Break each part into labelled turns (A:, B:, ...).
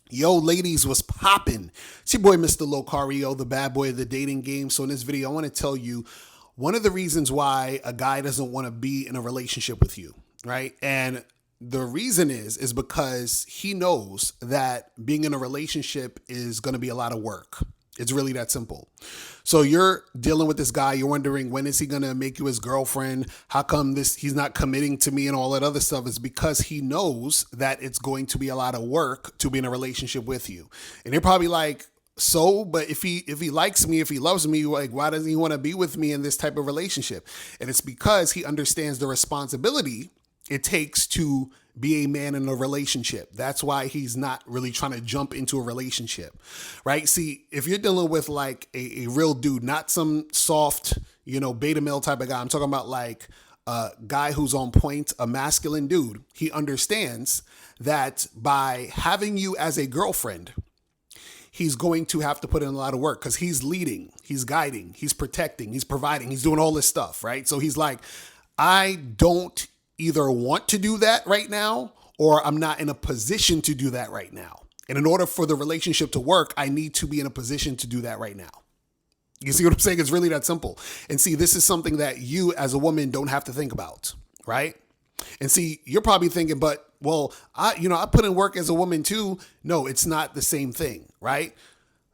A: Yo, ladies, what's poppin'? It's your boy, Mr. Locario, the bad boy of the dating game. So in this video, I want to tell you one of the reasons why a guy doesn't want to be in a relationship with you, right? And the reason is because he knows that being in a relationship is going to be a lot of work. It's really that simple. So you're dealing with this guy. You're wondering, when is he going to make you his girlfriend? How come he's not committing to me and all that other stuff? Is because he knows that it's going to be a lot of work to be in a relationship with you. And you're probably like, so, but if he likes me, if he loves me, like, why doesn't he want to be with me in this type of relationship? And it's because he understands the responsibility it takes to be a man in a relationship. That's why he's not really trying to jump into a relationship, right? See, if you're dealing with like a real dude, not some soft, beta male type of guy, I'm talking about like a guy who's on point, a masculine dude. He understands that by having you as a girlfriend, he's going to have to put in a lot of work because he's leading, he's guiding, he's protecting, he's providing, he's doing all this stuff, right? So he's like, I don't either want to do that right now, or I'm not in a position to do that right now. And in order for the relationship to work, I need to be in a position to do that right now. You see what I'm saying? It's really that simple. And see, this is something that you as a woman don't have to think about, right? And see, you're probably thinking, but well, I put in work as a woman too. No, it's not the same thing, right?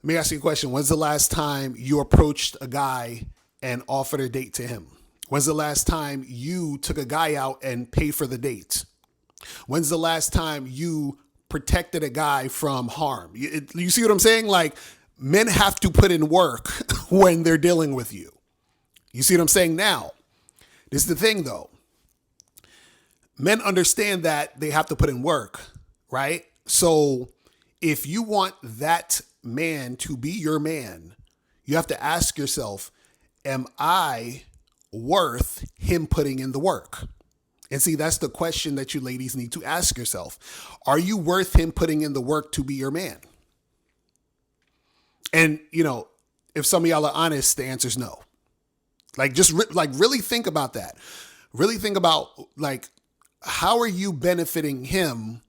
A: Let me ask you a question. When's the last time you approached a guy and offered a date to him? When's the last time you took a guy out and paid for the date? When's the last time you protected a guy from harm? You see what I'm saying? Like, men have to put in work when they're dealing with you. You see what I'm saying? Now, this is the thing though. Men understand that they have to put in work, right? So if you want that man to be your man, you have to ask yourself, am I worth him putting in the work? And see, that's the question that you ladies need to ask yourself. Are you worth him putting in the work to be your man? And, if some of y'all are honest, the answer is no. Like, just really think about that. Really think about, like, how are you benefiting him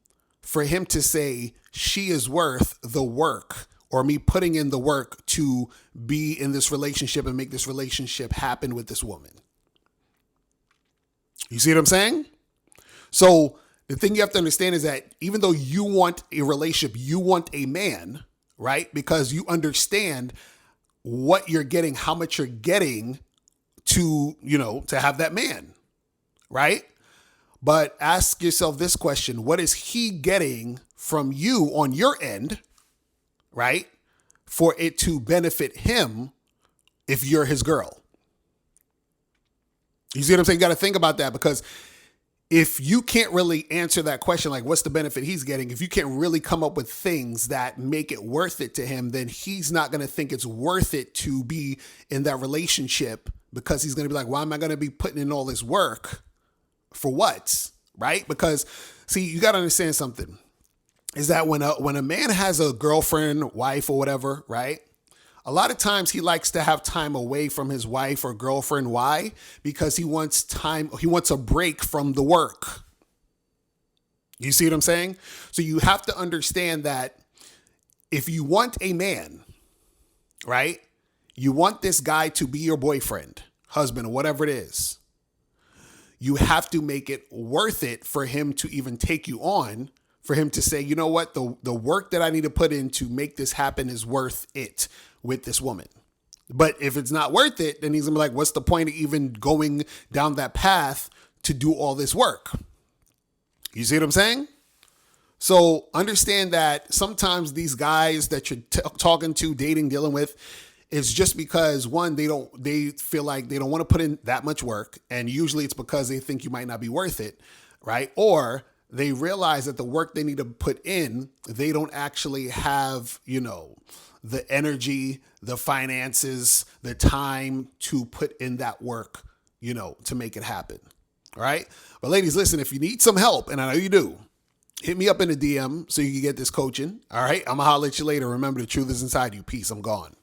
A: for him to say she is worth the work, or me putting in the work to be in this relationship and make this relationship happen with this woman? You see what I'm saying? So the thing you have to understand is that even though you want a relationship, you want a man, right? Because you understand what you're getting, how much you're getting to have that man, right? But ask yourself this question: what is he getting from you on your end, right? For it to benefit him if you're his girl. You see what I'm saying? You got to think about that, because if you can't really answer that question, like what's the benefit he's getting, if you can't really come up with things that make it worth it to him, then he's not going to think it's worth it to be in that relationship, because he's going to be like, why am I going to be putting in all this work for what? Right? Because see, you got to understand something, is that when a man has a girlfriend, wife, or whatever, right? A lot of times he likes to have time away from his wife or girlfriend. Why? Because he wants time, he wants a break from the work. You see what I'm saying? So you have to understand that if you want a man, right? You want this guy to be your boyfriend, husband, or whatever it is. You have to make it worth it for him to even take you on, for him to say, you know what, the work that I need to put in to make this happen is worth it with this woman. But if it's not worth it, then he's gonna be like, what's the point of even going down that path to do all this work? You see what I'm saying? So understand that sometimes these guys that you're talking to, dating, dealing with, is just because, one, they feel like they don't want to put in that much work. And usually it's because they think you might not be worth it, right? Or they realize that the work they need to put in, they don't actually have, the energy, the finances, the time to put in that work, to make it happen. All right. But ladies, listen, if you need some help, and I know you do, hit me up in the DM so you can get this coaching. All right. I'm going to holler at you later. Remember, the truth is inside you. Peace. I'm gone.